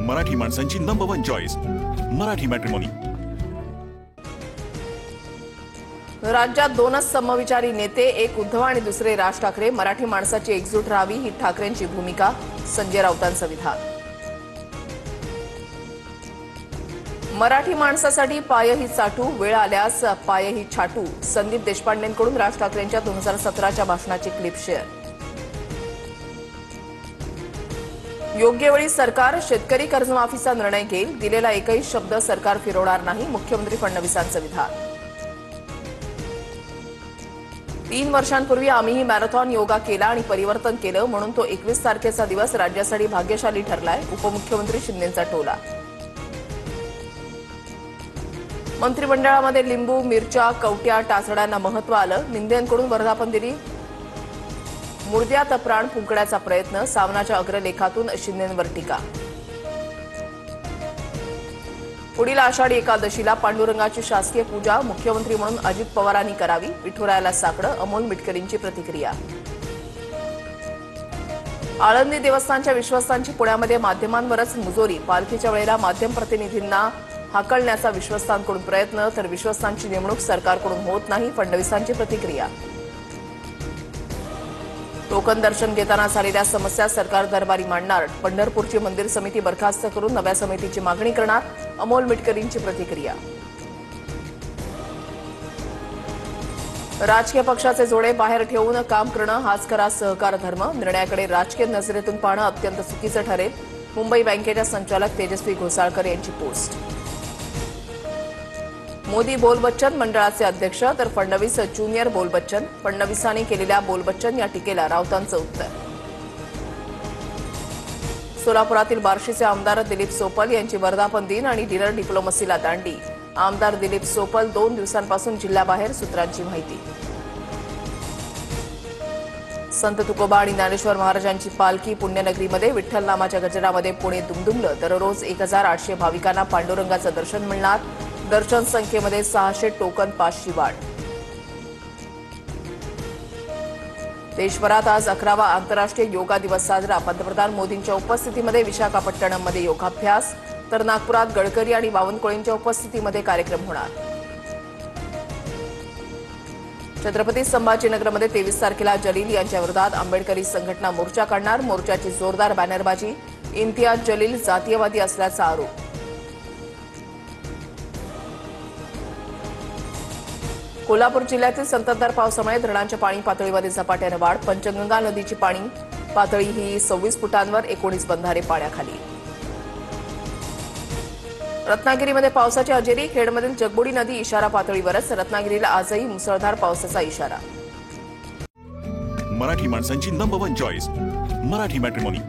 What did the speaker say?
मराठी माणसांची number 1 choice Marathi matrimony. राज्यात दोनच समविचारी नेते, एक उद्धव आणि दुसरे राज ठाकरे। मराठी माणसाची एकजूट राहावी ही ठाकरेंची भूमिका। संजय राऊतांचं विधान। मराठी माणसासाठी पायही चाटू, वेळ आल्यास पायही छाटू। संदीप देशपांडेंकडून राज ठाकरेंच्या 2017च्या भाषणाची क्लिप शेअर। योग्य वेळी सरकार शेतकरी कर्जमाफीचा निर्णय घेईल, दिलेला एकही शब्द सरकार फिरवणार नाही। मुख्यमंत्री फडणवीसांचं विधान। 3 वर्षांपूर्वी आम्हीही मॅरेथॉन योगा केला आणि परिवर्तन केलं, म्हणून तो 21 तारखेचा दिवस राज्यासाठी भाग्यशाली ठरलाय। उपमुख्यमंत्री शिंदेंचा टोला। मंत्रिमंडळामध्ये लिंबू, मिरच्या, कवट्या, टाचड्यांना महत्त्व आलं। मिंदेंकडून वर्धापन दिनी मुर्द्यात प्राण फुंकण्याचा प्रयत्न। सामनाच्या अग्रलेखातून शिंदेंवर टीका। पुढील आषाढी एकादशीला पांडुरंगाची शासकीय पूजा मुख्यमंत्री म्हणून अजित पवारांनी करावी। विठुरायाला साकडं, अमोल मिटकरींची प्रतिक्रिया। आळंदी देवस्थानच्या विश्वस्तांची पुण्यामध्ये माध्यमांवरच मुजोरी। पालखीच्या वेळेला माध्यम प्रतिनिधींना हाकलण्याचा विश्वस्तांकडून प्रयत्न, तर विश्वस्तांची नेमणूक सरकारकडून होत नाही। फडणवीसांची प्रतिक्रिया। टोकन दर्शन घेताना झालेल्या समस्या सरकार दरबारी मांडणार। पंढरपूरची मंदिर समिती बरखास्त करून नव्या समितीची मागणी करणार। अमोल मिटकरींची प्रतिक्रिया। राजकीय पक्षाचे जोडे बाहेर ठेवून काम करणं हाच खरा सहकार धर्म। निर्णयाकडे राजकीय नजरेतून पाहणं अत्यंत चुकीचं ठरेल। मुंबई बँकेच्या संचालक तेजस्वी घोसाळकर यांची पोस्ट। मोदी बोल बच्चन मंडळाचे अध्यक्ष, तर फडणवीस ज्युनियर बोल बच्चन। फडणवीसांनी केलेल्या बोल बच्चन या टीकेला राऊतांचं उत्तर। सोलापुरातील बार्शीचे आमदार दिलीप सोपल यांची वर्धापन दिन आणि डिनर डिप्लोमसीला दांडी। आमदार दिलीप सोपल 2 दिवसांपासून जिल्ह्याबाहेर, सूत्रांची माहिती। संत तुकोबा आणि ज्ञानेश्वर महाराजांची पालखी पुण्यनगरीमध्ये। विठ्ठल नामाच्या गजरामध्ये पुणे दुमदुमलं। दररोज 1800 भाविकांना पांडुरंगाचं दर्शन मिळणार। दर्शन संख्येमध्ये 600 टोकन पासची वाढ। देशभरात आज 11वा आंतरराष्ट्रीय योगा दिवस साजरा। पंतप्रधान मोदींच्या उपस्थितीमध्ये विशाखापट्टणममध्ये योगाभ्यास, तर नागपुरात गडकरी आणि बावनकुळेंच्या उपस्थितीमध्ये कार्यक्रम होणार। छत्रपती संभाजीनगरमध्ये 23 तारखेला जलील यांच्या विरोधात आंबेडकरी संघटना मोर्चा काढणार। मोर्चाची जोरदार बॅनरबाजी। इम्तियाज जलील जातीयवादी असल्याचा आरोप। कोल्हापूर जिल्ह्यातील संततधार पावसामुळे धरणांच्या पाणी पातळीमध्ये झपाट्याने वाढ। पंचगंगा नदीची पाणी पातळी ही 26 फुटांवर, 19 बंधारे पाण्याखाली। रत्नागिरीमध्ये पावसाची हजेरी। खेडमधील जगबुडी नदी इशारा पातळीवरच। रत्नागिरीला आजही मुसळधार पावसाचा इशारा। मराठी माणसांची नंबर 1 चॉईस मराठी मॅट्रिमोनी।